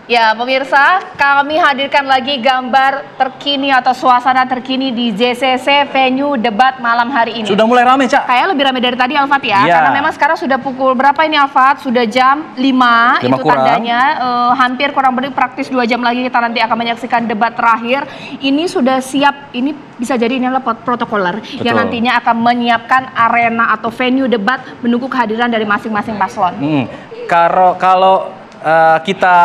Ya, pemirsa, kami hadirkan lagi gambar terkini atau suasana terkini di JCC venue debat malam hari ini. Sudah mulai ramai, Cak. Kayak lebih ramai dari tadi, Alfat ya. Iya. Karena memang sekarang sudah pukul berapa ini, Alfat? Sudah jam 5 itu kurang. tandanya. Hampir kurang lebih praktis 2 jam lagi kita nanti akan menyaksikan debat terakhir. Ini sudah siap, ini bisa jadi ini adalah protokoler yang nantinya akan menyiapkan arena atau venue debat menunggu kehadiran dari masing-masing paslon. Kalau kita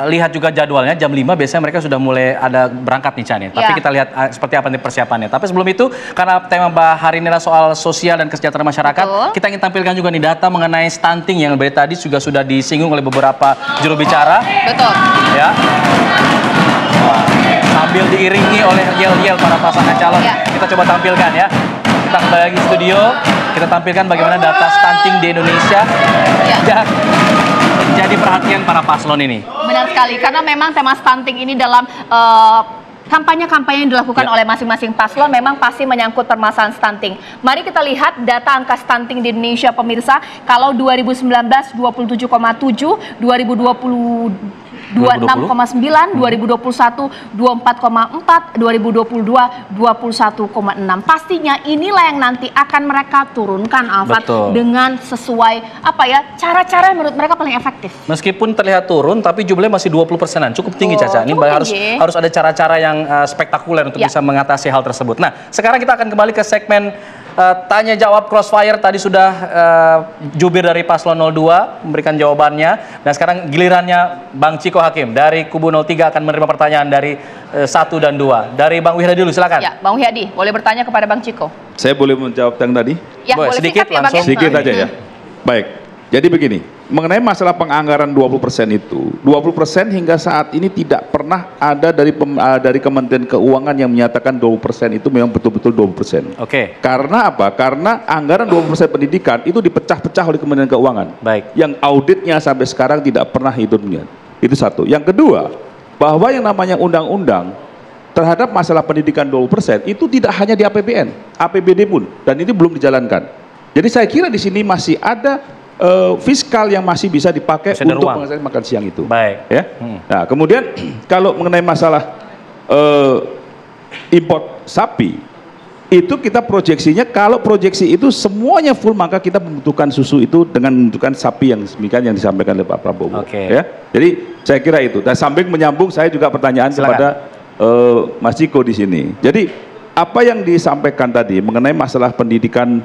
lihat juga jadwalnya jam 5 biasanya mereka sudah mulai ada berangkat nih, Cak. Tapi kita lihat seperti apa nih persiapannya. Tapi sebelum itu, karena tema hari ini adalah soal sosial dan kesejahteraan masyarakat, kita ingin tampilkan juga nih data mengenai stunting yang dari tadi juga sudah disinggung oleh beberapa juru bicara. Betul. Ya. Sambil diiringi oleh yel-yel para pasangan calon, kita coba tampilkan ya. Kita kembali lagi studio, kita tampilkan bagaimana data stunting di Indonesia. Jadi perhatian para paslon ini. Benar sekali, karena memang tema stunting ini dalam kampanye-kampanye yang dilakukan oleh masing-masing paslon memang pasti menyangkut permasalahan stunting. Mari kita lihat data angka stunting di Indonesia, pemirsa. Kalau 2019 27,7, 2020 26,9, 2021 24,4, 2022 21,6. Pastinya inilah yang nanti akan mereka turunkan, Alfat, dengan sesuai cara-cara yang menurut mereka paling efektif. Meskipun terlihat turun, tapi jumlahnya masih 20%-an, cukup tinggi, Caca. Ini harus ada cara-cara yang spektakuler untuk bisa mengatasi hal tersebut. Nah, sekarang kita akan kembali ke segmen tanya jawab crossfire. Tadi sudah jubir dari paslon 02 memberikan jawabannya. Dan sekarang gilirannya Bang Ciko Hakim dari kubu 03 akan menerima pertanyaan dari 1 dan 2. Dari Bang Wihadi dulu, silakan. Ya, Bang Wihadi, boleh bertanya kepada Bang Ciko. Saya boleh menjawab yang tadi? Ya, boleh sedikit langsung. Sedikit aja ya. Baik. Jadi begini, mengenai masalah penganggaran 20% itu, 20% hingga saat ini tidak pernah ada dari Kementerian Keuangan yang menyatakan 20% itu memang betul-betul 20%. Oke. Karena apa? Karena anggaran 20% pendidikan itu dipecah-pecah oleh Kementerian Keuangan. Baik. Yang auditnya sampai sekarang tidak pernah hitungnya. Itu satu. Yang kedua, bahwa yang namanya undang-undang terhadap masalah pendidikan 20% itu tidak hanya di APBN, APBD pun, dan ini belum dijalankan. Jadi saya kira di sini masih ada fiskal yang masih bisa dipakai untuk penghasilan makan siang itu. Baik. Ya. Nah, kemudian kalau mengenai masalah import sapi, itu kita proyeksinya, kalau proyeksi itu semuanya full, maka kita membutuhkan susu itu dengan membutuhkan sapi yang demikian yang disampaikan oleh Pak Prabowo. Ya. Jadi saya kira itu. Dan sambil menyambung, saya juga pertanyaan kepada Mas Ciko di sini. Jadi apa yang disampaikan tadi mengenai masalah pendidikan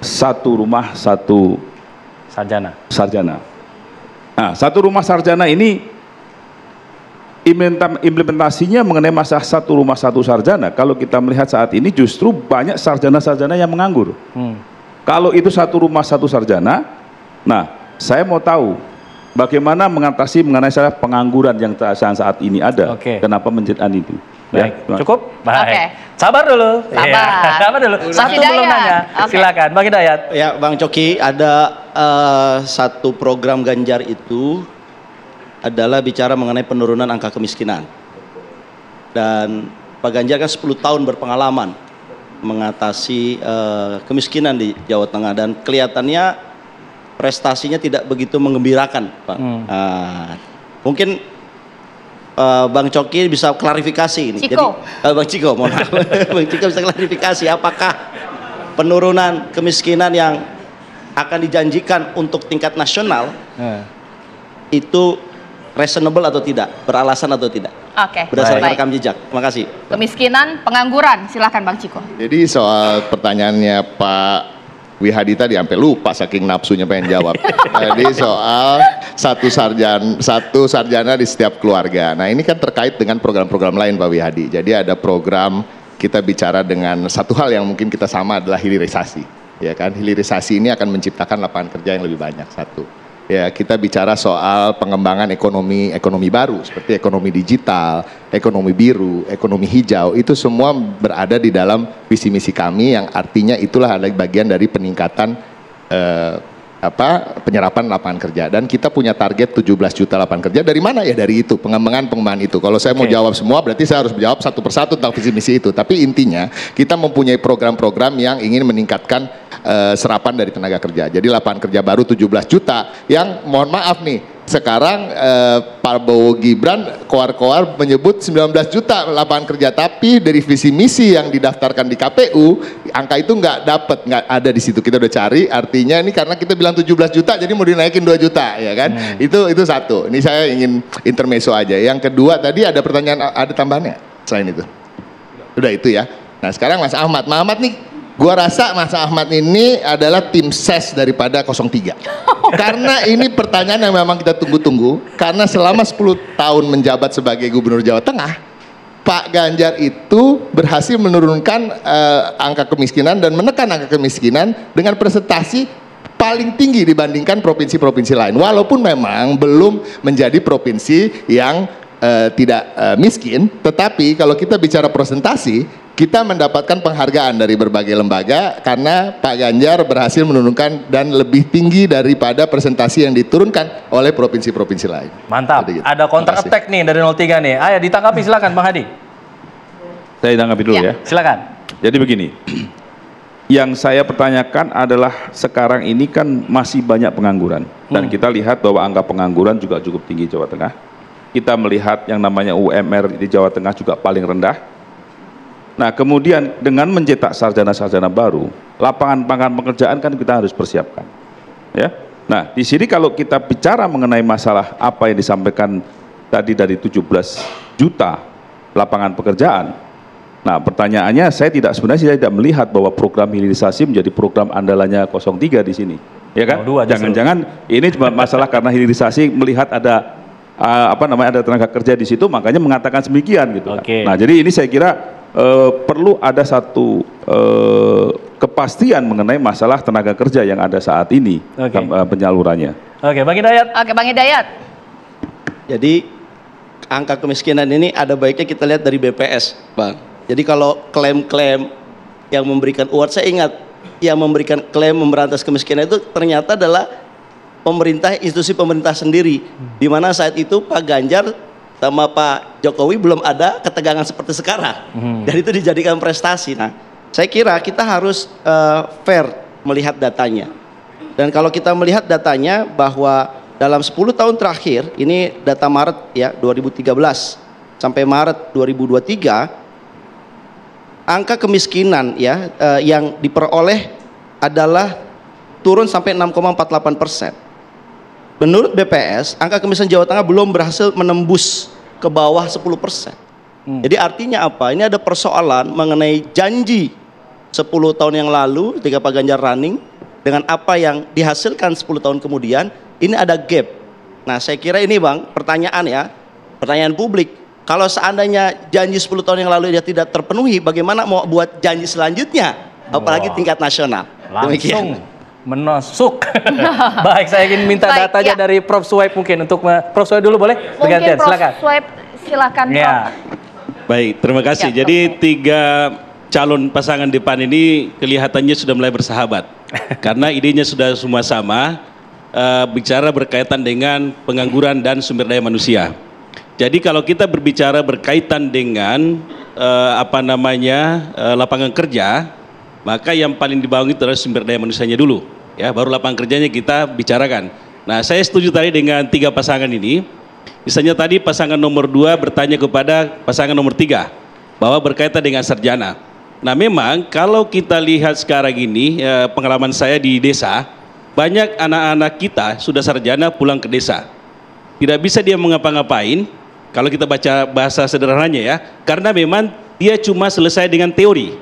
satu rumah satu sarjana. Nah, satu rumah sarjana ini implementasinya mengenai masalah satu rumah satu sarjana. Kalau kita melihat saat ini justru banyak sarjana-sarjana yang menganggur. Kalau itu satu rumah satu sarjana, nah saya mau tahu bagaimana mengatasi mengenai masalah pengangguran yang saat ini ada. Kenapa menjadikan itu? Baik, cukup? Baik. Sabar dulu. Sabar dulu. Satu belum nanya. Silakan, Bang Hidayat. Ya, Bang Coki, ada satu program Ganjar itu adalah bicara mengenai penurunan angka kemiskinan. Dan Pak Ganjar kan 10 tahun berpengalaman mengatasi kemiskinan di Jawa Tengah, dan kelihatannya prestasinya tidak begitu menggembirakan, Pak. Mungkin Bang Coki bisa klarifikasi ini. Ciko. Jadi, Bang Ciko, mohon maaf. Bang Ciko bisa klarifikasi apakah penurunan kemiskinan yang akan dijanjikan untuk tingkat nasional itu reasonable atau tidak, beralasan atau tidak? Berdasarkan rekam jejak. Terima kasih. Kemiskinan, pengangguran, silakan Bang Ciko. Jadi soal pertanyaannya Pak Wihadi tadi sampai lupa saking nafsunya pengen jawab. Jadi soal satu sarjana di setiap keluarga. Nah, ini kan terkait dengan program-program lain, Pak Wihadi. Jadi ada program, kita bicara dengan satu hal yang mungkin kita sama, adalah hilirisasi. Ya kan, hilirisasi ini akan menciptakan lapangan kerja yang lebih banyak, satu. Ya, kita bicara soal pengembangan ekonomi baru seperti ekonomi digital, ekonomi biru, ekonomi hijau, itu semua berada di dalam visi misi kami, yang artinya itulah adalah bagian dari peningkatan penyerapan lapangan kerja. Dan kita punya target 17 juta lapangan kerja. Dari mana ya? Dari itu, pengembangan itu. Kalau saya mau jawab semua, berarti saya harus jawab satu persatu tentang visi misi itu. Tapi intinya kita mempunyai program-program yang ingin meningkatkan serapan dari tenaga kerja. Jadi lapangan kerja baru 17 juta yang mohon maaf nih, sekarang Prabowo Gibran koar-koar menyebut 19 juta lapangan kerja, tapi dari visi misi yang didaftarkan di KPU angka itu nggak ada di situ. Kita udah cari, artinya ini karena kita bilang 17 juta jadi mau dinaikin 2 juta ya kan. Itu satu. Ini saya ingin intermezzo aja. Yang kedua tadi ada pertanyaan, ada tambahannya selain itu? Udah itu ya. Nah sekarang Mas Ahmad nih, gua rasa Mas Ahmad ini adalah tim ses daripada 03. Karena ini pertanyaan yang memang kita tunggu-tunggu. Karena selama 10 tahun menjabat sebagai Gubernur Jawa Tengah, Pak Ganjar itu berhasil menurunkan angka kemiskinan dan menekan angka kemiskinan dengan presentasi paling tinggi dibandingkan provinsi-provinsi lain. Walaupun memang belum menjadi provinsi yang tidak miskin, tetapi kalau kita bicara presentasi, kita mendapatkan penghargaan dari berbagai lembaga karena Pak Ganjar berhasil menurunkan dan lebih tinggi daripada presentasi yang diturunkan oleh provinsi-provinsi lain. Mantap. Gitu. Ada counter attack nih dari 03 nih. Ayo ditanggapi silakan Bang Hadi. Saya tanggapi dulu ya. Silakan. Jadi begini. Yang saya pertanyakan adalah sekarang ini kan masih banyak pengangguran dan kita lihat bahwa angka pengangguran juga cukup tinggi Jawa Tengah. Kita melihat yang namanya UMR di Jawa Tengah juga paling rendah. Nah kemudian dengan mencetak sarjana-sarjana baru, lapangan pekerjaan kan kita harus persiapkan, ya. Nah di sini kalau kita bicara mengenai masalah apa yang disampaikan tadi dari 17 juta lapangan pekerjaan, nah pertanyaannya saya tidak melihat bahwa program hilirisasi menjadi program andalannya 03 di sini, ya kan? Jangan-jangan ini cuma masalah karena hilirisasi melihat ada ada tenaga kerja di situ, makanya mengatakan demikian gitu. Nah jadi ini saya kira perlu ada satu kepastian mengenai masalah tenaga kerja yang ada saat ini penyalurannya. Bang Hidayat. Bang Hidayat. Jadi angka kemiskinan ini ada baiknya kita lihat dari BPS, Bang. Jadi kalau klaim-klaim yang memberikan award, saya ingat yang memberikan klaim memberantas kemiskinan itu ternyata adalah pemerintah, institusi pemerintah sendiri, di mana saat itu Pak Ganjar sama Pak Jokowi belum ada ketegangan seperti sekarang, dan itu dijadikan prestasi. Nah, saya kira kita harus fair melihat datanya, dan kalau kita melihat datanya bahwa dalam 10 tahun terakhir, ini data Maret ya 2013 sampai Maret 2023, angka kemiskinan ya yang diperoleh adalah turun sampai 6,48%. Menurut BPS, angka kemiskinan Jawa Tengah belum berhasil menembus ke bawah 10%. Jadi artinya apa? Ini ada persoalan mengenai janji 10 tahun yang lalu ketika Pak Ganjar running dengan apa yang dihasilkan 10 tahun kemudian, ini ada gap. Nah saya kira ini Bang, pertanyaan publik. Kalau seandainya janji 10 tahun yang lalu dia tidak terpenuhi, bagaimana mau buat janji selanjutnya? Apalagi tingkat nasional. Langsung menusuk. Baik, saya ingin minta datanya dari Prof. Suhaib mungkin untuk Prof. Suhaib dulu boleh? Mungkin Prof. Suhaib silakan. Ya. Baik, terima kasih. Ya, jadi 3 calon pasangan depan ini kelihatannya sudah mulai bersahabat. Karena idenya sudah semua sama, bicara berkaitan dengan pengangguran dan sumber daya manusia. Jadi kalau kita berbicara berkaitan dengan lapangan kerja, maka yang paling dibangun itu adalah sumber daya manusianya dulu, ya, baru lapangan kerjanya kita bicarakan. Nah, saya setuju tadi dengan 3 pasangan ini. Misalnya tadi pasangan nomor 2 bertanya kepada pasangan nomor 3 bahwa berkaitan dengan sarjana. Nah, memang kalau kita lihat sekarang ini, pengalaman saya di desa, banyak anak-anak kita sudah sarjana pulang ke desa. Tidak bisa dia mengapa-ngapain, kalau kita baca bahasa sederhananya ya, karena memang dia cuma selesai dengan teori.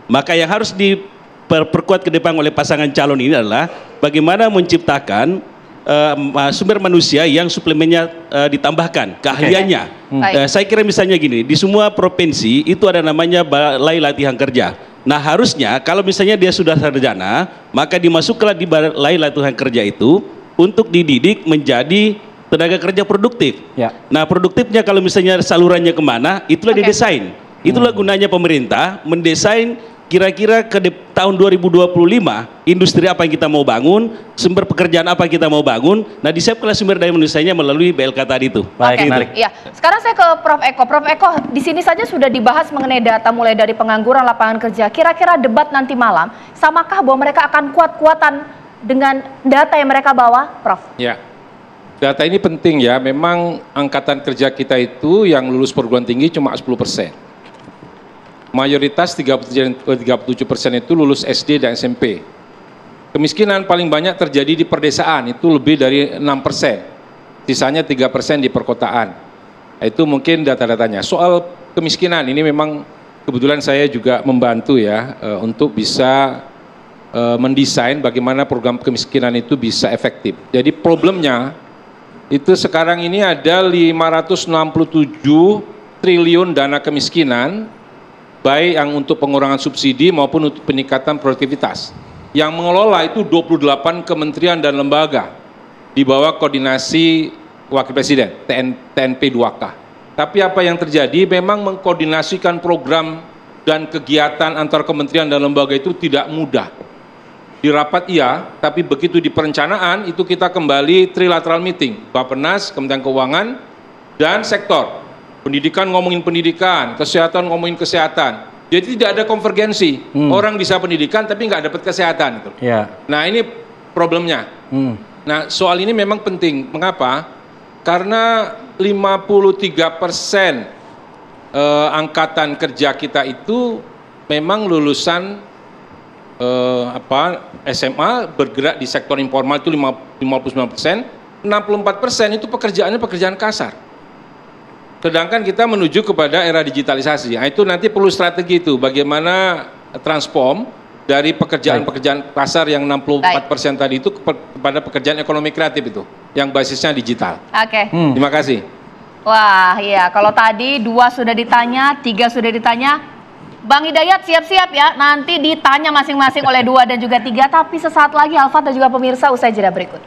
Maka yang harus diperkuat ke depan oleh pasangan calon ini adalah bagaimana menciptakan sumber manusia yang suplemennya ditambahkan keahliannya. Saya kira misalnya gini, di semua provinsi itu ada namanya balai latihan kerja. Nah harusnya kalau misalnya dia sudah sarjana, maka dimasukkanlah di balai latihan kerja itu untuk dididik menjadi tenaga kerja produktif. Nah produktifnya kalau misalnya salurannya kemana, itulah didesain. Itulah gunanya pemerintah mendesain kira-kira ke tahun 2025 industri apa yang kita mau bangun, sumber pekerjaan apa yang kita mau bangun. Nah disiapkanlah sumber daya manusianya melalui BLK tadi itu. Baik, ya. Sekarang saya ke Prof. Eko. Prof. Eko, di sini saja sudah dibahas mengenai data mulai dari pengangguran, lapangan kerja. Kira-kira debat nanti malam, samakah bahwa mereka akan kuat-kuatan dengan data yang mereka bawa, Prof? Ya, Data ini penting ya, memang angkatan kerja kita itu yang lulus perguruan tinggi cuma 10%. Mayoritas 37% itu lulus SD dan SMP. Kemiskinan paling banyak terjadi di perdesaan, itu lebih dari 6%. Sisanya 3% di perkotaan. Itu mungkin data-datanya. Soal kemiskinan ini memang kebetulan saya juga membantu ya untuk bisa mendesain bagaimana program kemiskinan itu bisa efektif. Jadi problemnya itu sekarang ini ada 567 triliun dana kemiskinan, baik yang untuk pengurangan subsidi maupun untuk peningkatan produktivitas. Yang mengelola itu 28 kementerian dan lembaga di bawah koordinasi Wakil Presiden, TNP 2K. Tapi apa yang terjadi, memang mengkoordinasikan program dan kegiatan antar kementerian dan lembaga itu tidak mudah. Di rapat iya, tapi begitu di perencanaan itu kita kembali trilateral meeting, Bappenas, Kementerian Keuangan, dan sektor. Pendidikan ngomongin pendidikan, kesehatan ngomongin kesehatan. Jadi tidak ada konvergensi. Orang bisa pendidikan tapi nggak dapat kesehatan. Gitu. Nah ini problemnya. Nah soal ini memang penting. Mengapa? Karena 53% angkatan kerja kita itu memang lulusan SMA, bergerak di sektor informal itu 59%, 64% itu pekerjaannya pekerjaan kasar. Sedangkan kita menuju kepada era digitalisasi. Nah, itu nanti perlu strategi itu, bagaimana transform dari pekerjaan-pekerjaan kasar yang 64% tadi itu kepada pekerjaan ekonomi kreatif itu, yang basisnya digital. Oke. Terima kasih. Wah, iya. Kalau tadi 2 sudah ditanya, 3 sudah ditanya. Bang Hidayat siap-siap ya, nanti ditanya masing-masing oleh 2 dan juga 3, tapi sesaat lagi Alfat dan juga pemirsa usai jeda berikut.